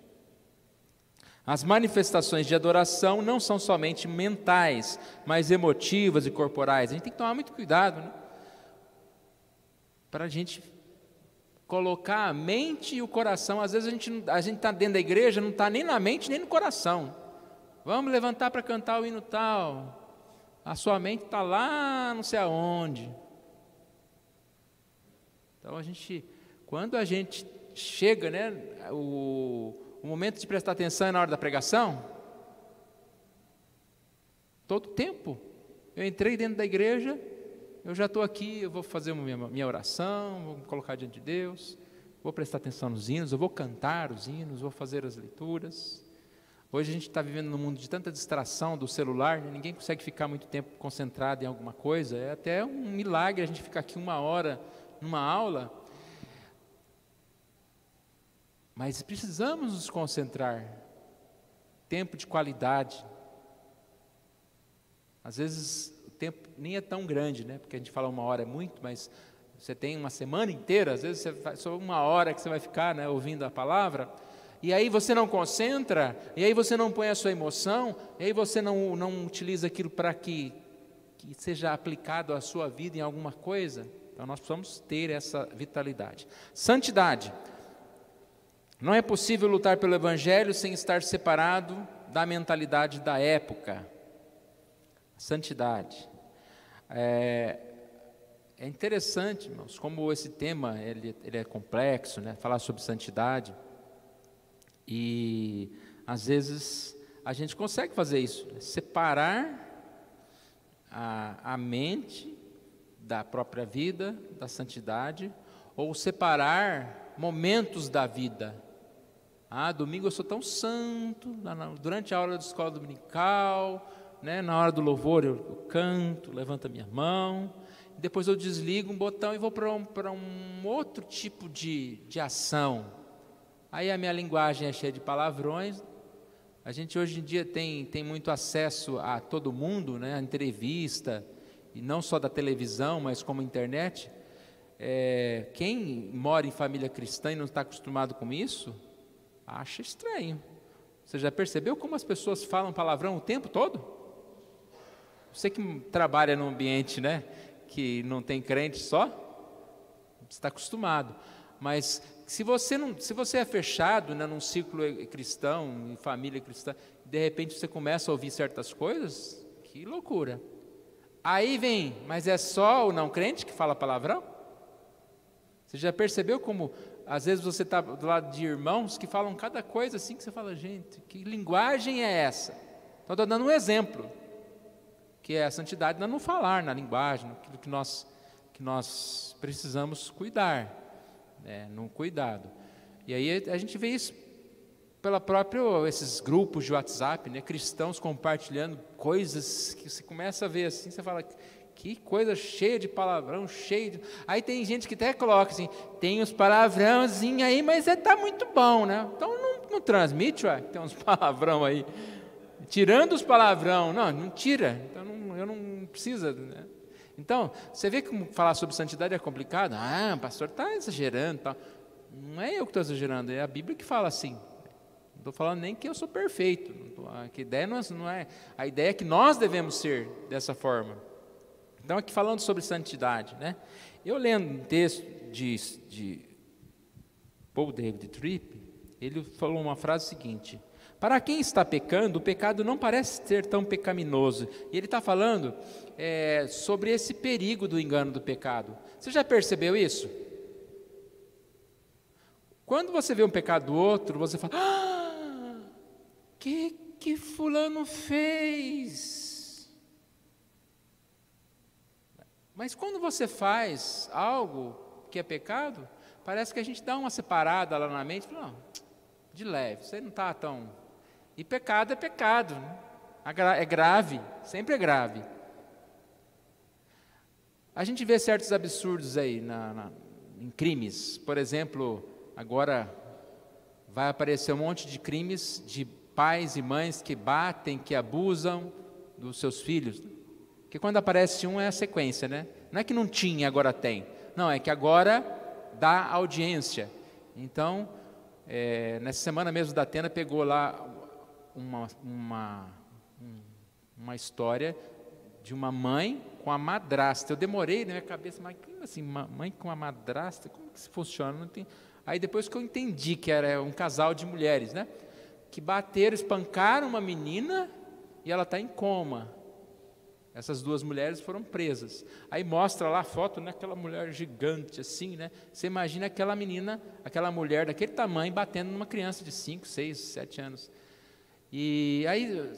As manifestações de adoração não são somente mentais, mas emotivas e corporais. A gente tem que tomar muito cuidado, né? Para a gente colocar a mente e o coração. Às vezes a gente está dentro da igreja, não está nem na mente nem no coração. Vamos levantar para cantar o hino tal. A sua mente está lá não sei aonde. Então quando a gente chega, né, o momento de prestar atenção é na hora da pregação. Todo tempo. Eu entrei dentro da igreja, eu já estou aqui, eu vou fazer minha oração, vou me colocar diante de Deus, vou prestar atenção nos hinos, eu vou cantar os hinos, vou fazer as leituras. Hoje a gente está vivendo num mundo de tanta distração do celular, né? Ninguém consegue ficar muito tempo concentrado em alguma coisa. É até um milagre a gente ficar aqui 1 hora numa aula. Mas precisamos nos concentrar. Tempo de qualidade. Às vezes o tempo nem é tão grande, né? Porque a gente fala 1 hora é muito, mas você tem uma semana inteira, às vezes só 1 hora que você vai ficar, né, ouvindo a palavra. E aí você não concentra, e aí você não põe a sua emoção, e aí você não utiliza aquilo para que seja aplicado à sua vida em alguma coisa. Então nós precisamos ter essa vitalidade. Santidade. Não é possível lutar pelo Evangelho sem estar separado da mentalidade da época. Santidade. É interessante, irmãos, como esse tema ele é complexo, né? Falar sobre santidade. E às vezes a gente consegue fazer isso, né? Separar a mente da própria vida, da santidade, ou separar momentos da vida. Domingo eu sou tão santo, durante a hora da escola dominical, né, na hora do louvor eu canto, levanto a minha mão, depois eu desligo um botão e vou para um outro tipo de ação. Aí a minha linguagem é cheia de palavrões. A gente hoje em dia tem muito acesso a todo mundo, né, a entrevista, e não só da televisão, mas como internet. Quem mora em família cristã e não está acostumado com isso, acha estranho. Você já percebeu como as pessoas falam palavrão o tempo todo? Você que trabalha num ambiente, né, que não tem crente só, você está acostumado. Mas se você é fechado, né, num círculo cristão, em família cristã, de repente você começa a ouvir certas coisas, que loucura. Aí vem, mas é só o não crente que fala palavrão? Você já percebeu como, às vezes você está do lado de irmãos que falam cada coisa assim, que você fala, gente, que linguagem é essa? Então estou dando um exemplo, que é a santidade não falar na linguagem, naquilo que nós precisamos cuidar. No cuidado. E aí a gente vê isso esses grupos de WhatsApp, né, cristãos compartilhando coisas que você começa a ver assim, você fala, que coisa cheia de palavrão, Aí tem gente que até coloca assim, tem uns palavrãozinhos aí, mas está muito bom, né? Então não transmite, tem uns palavrão aí. Tirando os palavrão, não tira, então eu não precisa, né? Então, você vê como falar sobre santidade é complicado? O pastor está exagerando. Tal. Não é eu que estou exagerando, é a Bíblia que fala assim. Não estou falando nem que eu sou perfeito. A ideia não é. A ideia é que nós devemos ser dessa forma. Então, aqui falando sobre santidade, né? Eu lendo um texto de Paul David Tripp, ele falou uma frase seguinte: para quem está pecando, o pecado não parece ser tão pecaminoso. E ele está falando sobre esse perigo do engano do pecado. Você já percebeu isso? Quando você vê um pecado do outro, você fala, que fulano fez? Mas quando você faz algo que é pecado, parece que a gente dá uma separada lá na mente, fala, não, de leve, você não está tão... E pecado é pecado, né? É grave, sempre é grave. A gente vê certos absurdos aí em crimes. Por exemplo, agora vai aparecer um monte de crimes de pais e mães que batem, que abusam dos seus filhos. Porque quando aparece um é a sequência, né? Não é que não tinha, agora tem. Não, é que agora dá audiência. Então, nessa semana mesmo da Atena pegou lá uma história de uma mãe com a madrasta. Eu demorei na minha cabeça, mas assim, mãe com a madrasta, como que isso funciona? Não tem... Aí depois que eu entendi que era um casal de mulheres, né, que bateram, espancaram uma menina e ela está em coma. Essas duas mulheres foram presas. Aí mostra lá a foto, né, aquela mulher gigante assim, né? Você imagina aquela menina, aquela mulher daquele tamanho batendo numa criança de 5, 6, 7 anos. E aí,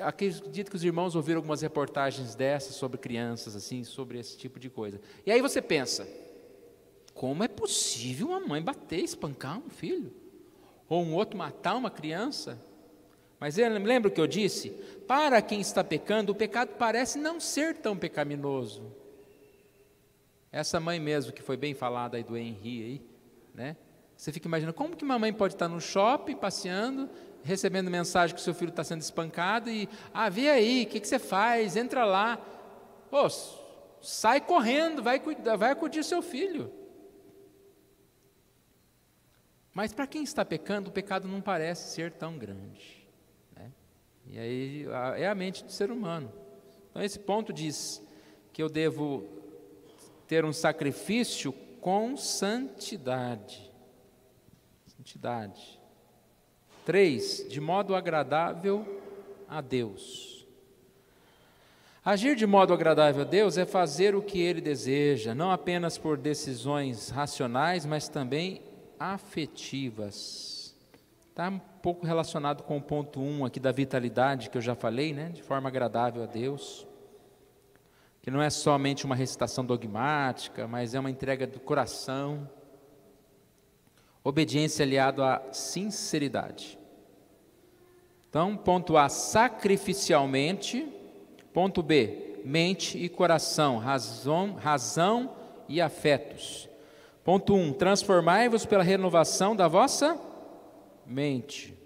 acredito que os irmãos ouviram algumas reportagens dessas sobre crianças, assim, sobre esse tipo de coisa. E aí você pensa, como é possível uma mãe bater, espancar um filho? Ou um outro matar uma criança? Mas lembra o que eu disse? Para quem está pecando, o pecado parece não ser tão pecaminoso. Essa mãe mesmo, que foi bem falada aí do Henri, aí, né? Você fica imaginando, como que uma mãe pode estar no shopping, passeando, recebendo mensagem que o seu filho está sendo espancado e, vê aí, o que você faz? Entra lá. Pô, sai correndo, vai acudir seu filho. Mas para quem está pecando, o pecado não parece ser tão grande. E aí é a mente do ser humano. Então esse ponto diz que eu devo ter um sacrifício com santidade. Santidade. 3, de modo agradável a Deus. Agir de modo agradável a Deus é fazer o que Ele deseja, não apenas por decisões racionais, mas também afetivas. Está um pouco relacionado com o ponto 1 aqui da vitalidade, que eu já falei, né? De forma agradável a Deus. Que não é somente uma recitação dogmática, mas é uma entrega do coração. Obediência aliado à sinceridade. Então, ponto A, sacrificialmente. Ponto B, mente e coração, razão e afetos. Ponto 1, transformai-vos pela renovação da vossa mente.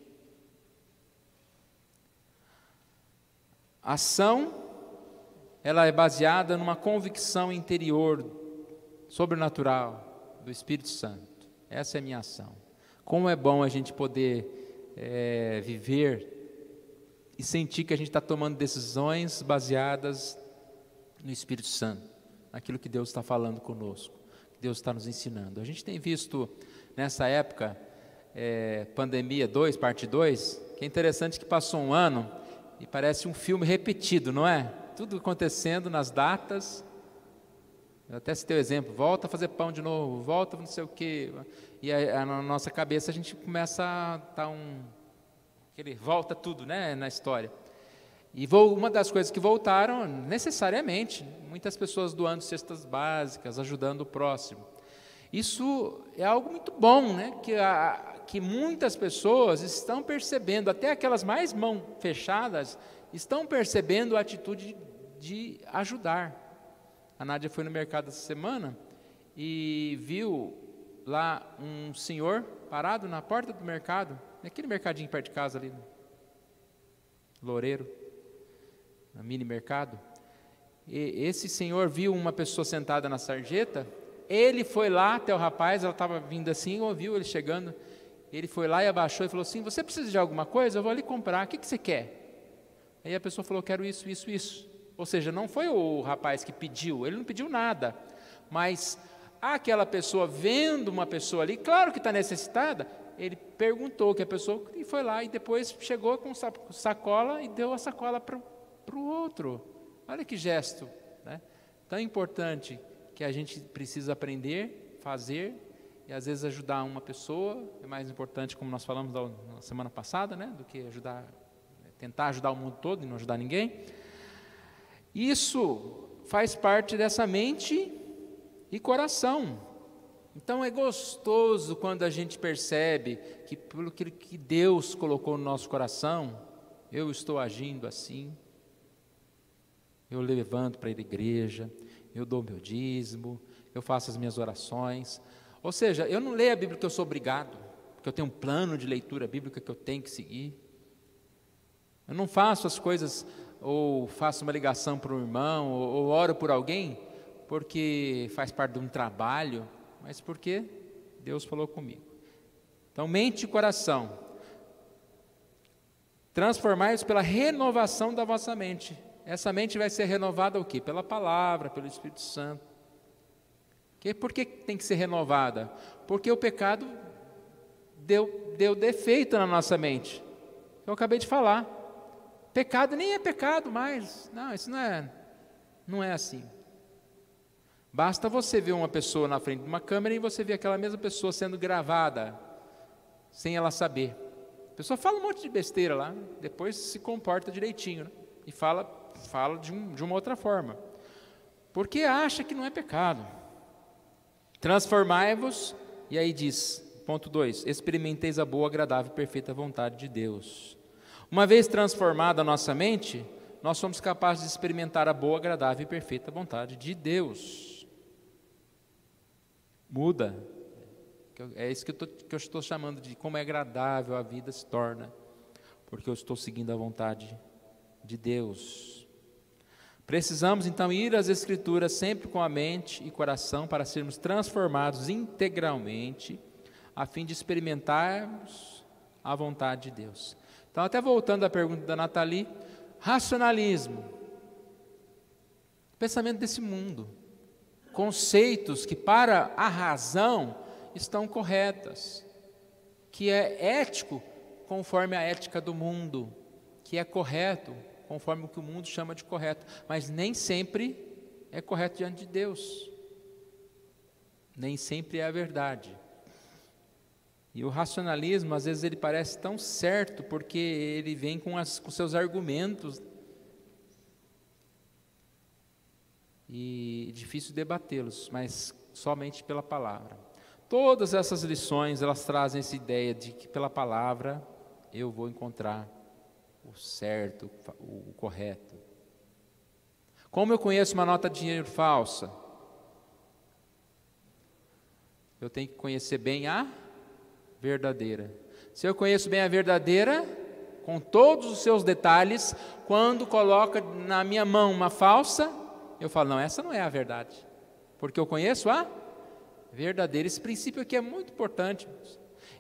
A ação, ela é baseada numa convicção interior, sobrenatural, do Espírito Santo. Essa é a minha ação. Como é bom a gente poder viver e sentir que a gente está tomando decisões baseadas no Espírito Santo, naquilo que Deus está falando conosco, que Deus está nos ensinando. A gente tem visto nessa época, Pandemia 2, parte 2, que é interessante que passou um ano e parece um filme repetido, não é? Tudo acontecendo nas datas. Eu até citei o exemplo, volta a fazer pão de novo, volta não sei o quê. E na nossa cabeça a gente começa a dar volta tudo, né, na história. E uma das coisas que voltaram, necessariamente, muitas pessoas doando cestas básicas, ajudando o próximo. Isso é algo muito bom, né, que muitas pessoas estão percebendo, até aquelas mais mão fechadas, estão percebendo a atitude de ajudar. A Nádia foi no mercado essa semana e viu lá um senhor parado na porta do mercado, naquele mercadinho perto de casa ali, Loureiro, no mini mercado. E esse senhor viu uma pessoa sentada na sarjeta, ele foi lá até o rapaz, ela estava vindo assim, ouviu ele chegando, ele foi lá e abaixou e falou assim, você precisa de alguma coisa? Eu vou ali comprar, o que você quer? Aí a pessoa falou, quero isso, isso, isso. Ou seja, não foi o rapaz que pediu, ele não pediu nada, mas aquela pessoa vendo uma pessoa ali, claro que está necessitada, ele perguntou que a pessoa, e foi lá, e depois chegou com sacola e deu a sacola para o outro. Olha que gesto, né? Tão importante, que a gente precisa aprender, fazer, e às vezes ajudar uma pessoa, é mais importante, como nós falamos na semana passada, né, do que tentar ajudar o mundo todo e não ajudar ninguém. Isso faz parte dessa mente e coração. Então é gostoso quando a gente percebe que pelo que Deus colocou no nosso coração, eu estou agindo assim, eu levanto para ir à igreja, eu dou meu dízimo, eu faço as minhas orações. Ou seja, eu não leio a Bíblia porque eu sou obrigado, porque eu tenho um plano de leitura bíblica que eu tenho que seguir. Eu não faço as coisas, ou faço uma ligação para um irmão, ou oro por alguém, porque faz parte de um trabalho, mas porque Deus falou comigo. Então, mente e coração. Transformai-os pela renovação da vossa mente. Essa mente vai ser renovada o quê? Pela palavra, pelo Espírito Santo. Por que tem que ser renovada? Porque o pecado deu defeito na nossa mente. Eu acabei de falar. Pecado nem é pecado mais. Não, isso não é assim. Basta você ver uma pessoa na frente de uma câmera e você ver aquela mesma pessoa sendo gravada, sem ela saber. A pessoa fala um monte de besteira lá, depois se comporta direitinho, né? E fala de uma outra forma. Porque acha que não é pecado. Transformai-vos, e aí diz, ponto 2, experimenteis a boa, agradável e perfeita vontade de Deus. Uma vez transformada a nossa mente, nós somos capazes de experimentar a boa, agradável e perfeita vontade de Deus. Muda. É isso que eu estou chamando de como é agradável a vida se torna, porque eu estou seguindo a vontade de Deus. Precisamos então ir às Escrituras sempre com a mente e coração para sermos transformados integralmente, a fim de experimentarmos a vontade de Deus. Então, até voltando à pergunta da Nathalie, racionalismo, pensamento desse mundo, conceitos que para a razão estão corretas, que é ético conforme a ética do mundo, que é correto conforme o que o mundo chama de correto, mas nem sempre é correto diante de Deus, nem sempre é a verdade. E o racionalismo, às vezes, ele parece tão certo, porque ele vem com seus argumentos, e é difícil debatê-los, mas somente pela palavra. Todas essas lições, elas trazem essa ideia de que pela palavra eu vou encontrar o certo, o correto. Como eu conheço uma nota de dinheiro falsa? Eu tenho que conhecer bem a verdadeira. Se eu conheço bem a verdadeira, com todos os seus detalhes, quando coloca na minha mão uma falsa, eu falo, não, essa não é a verdade, porque eu conheço a verdadeira. Esse princípio aqui é muito importante.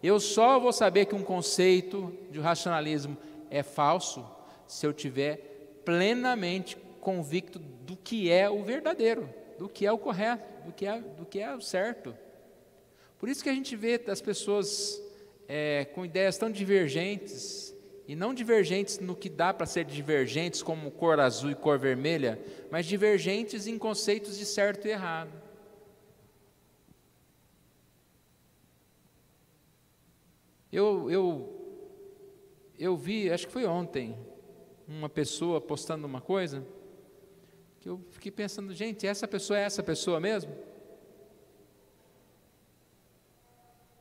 Eu só vou saber que um conceito de racionalismo é falso se eu tiver plenamente convicto do que é o verdadeiro, do que é o correto, do que é o certo. Por isso que a gente vê as pessoas com ideias tão divergentes, e não divergentes no que dá para ser divergentes, como cor azul e cor vermelha, mas divergentes em conceitos de certo e errado. Eu vi, acho que foi ontem, uma pessoa postando uma coisa, que eu fiquei pensando, gente, essa pessoa é essa pessoa mesmo?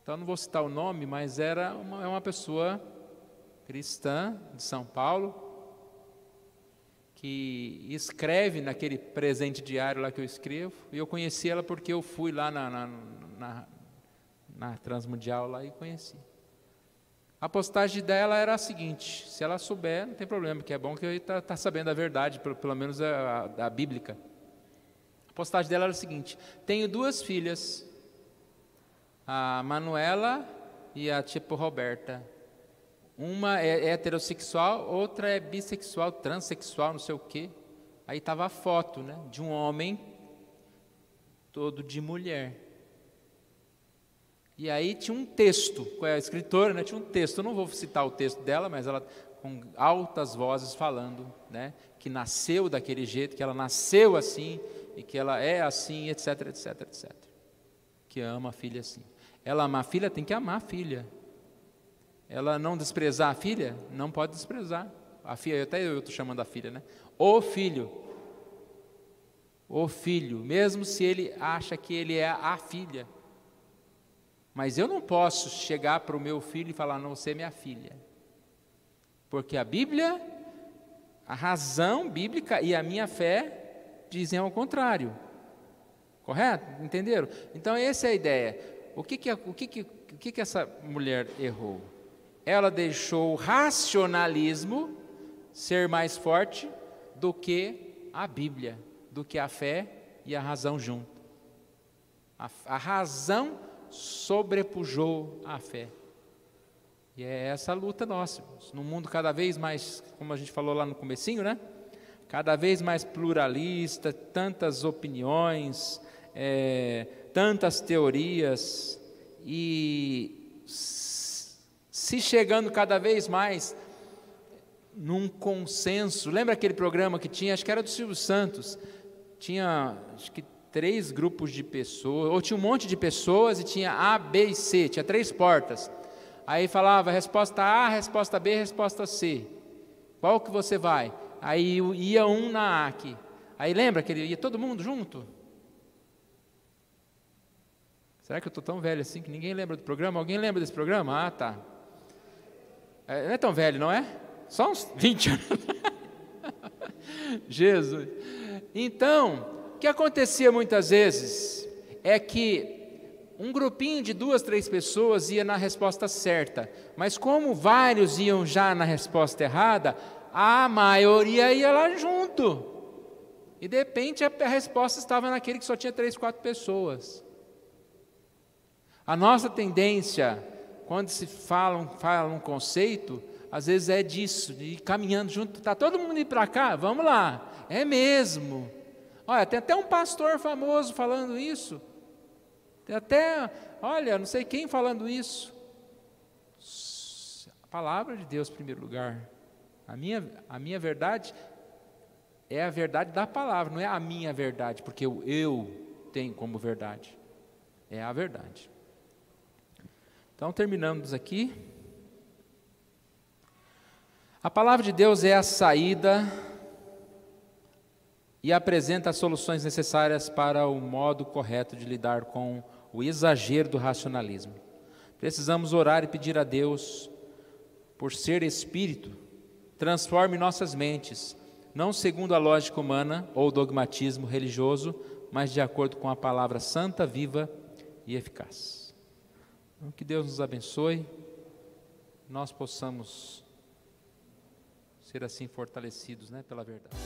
Então, não vou citar o nome, mas é uma pessoa cristã de São Paulo, que escreve naquele presente diário lá que eu escrevo, e eu conheci ela porque eu fui lá na Transmundial lá e conheci. A postagem dela era a seguinte, se ela souber, não tem problema, que é bom que eu está sabendo a verdade, pelo menos a bíblica. A postagem dela era a seguinte: tenho 2 filhas, a Manuela e a tipo Roberta. Uma é heterossexual, outra é bissexual, transexual, não sei o quê. Aí estava a foto, né, de um homem todo de mulher. E aí tinha um texto, a escritora, né, tinha um texto, eu não vou citar o texto dela, mas ela com altas vozes falando, né, que nasceu daquele jeito, que ela nasceu assim, e que ela é assim, etc, etc, etc. Que ama a filha assim. Ela ama a filha, tem que amar a filha. Ela não desprezar a filha, não pode desprezar. A filha, até eu estou chamando a filha, né? O filho, mesmo se ele acha que ele é a filha. Mas eu não posso chegar para o meu filho e falar, não, você é minha filha. Porque a Bíblia, a razão bíblica e a minha fé dizem ao contrário. Correto? Entenderam? Então essa é a ideia. O que essa mulher errou? Ela deixou o racionalismo ser mais forte do que a Bíblia, do que a fé e a razão junto. A razão sobrepujou a fé. E é essa a luta nossa, irmãos. Num mundo cada vez mais, como a gente falou lá no comecinho, né? Cada vez mais pluralista, tantas opiniões, tantas teorias, e se chegando cada vez mais num consenso. Lembra aquele programa que tinha, acho que era do Silvio Santos, tinha acho que 3 grupos de pessoas, ou tinha um monte de pessoas e tinha A, B e C, tinha 3 portas. Aí falava resposta A, resposta B, resposta C. Qual que você vai? Aí ia um na A aqui. Aí lembra que ele ia todo mundo junto? Será que eu estou tão velho assim que ninguém lembra do programa? Alguém lembra desse programa? Ah, tá. Não é tão velho, não é? Só uns 20 anos. Jesus. Então, o que acontecia muitas vezes é que um grupinho de 2, 3 pessoas ia na resposta certa, mas como vários iam já na resposta errada, a maioria ia lá junto. E de repente a resposta estava naquele que só tinha 3, 4 pessoas. A nossa tendência, quando se fala um conceito, às vezes é disso, de ir caminhando junto. Está todo mundo indo para cá? Vamos lá. É mesmo. Olha, tem até um pastor famoso falando isso. Tem até, olha, não sei quem falando isso. A palavra de Deus em primeiro lugar. A minha verdade é a verdade da palavra, não é a minha verdade, porque eu tenho como verdade. É a verdade. Então, terminamos aqui. A palavra de Deus é a saída e apresenta as soluções necessárias para o modo correto de lidar com o exagero do racionalismo. Precisamos orar e pedir a Deus, por ser Espírito, transforme nossas mentes, não segundo a lógica humana ou dogmatismo religioso, mas de acordo com a palavra santa, viva e eficaz. Então, que Deus nos abençoe, nós possamos ser assim fortalecidos, pela verdade.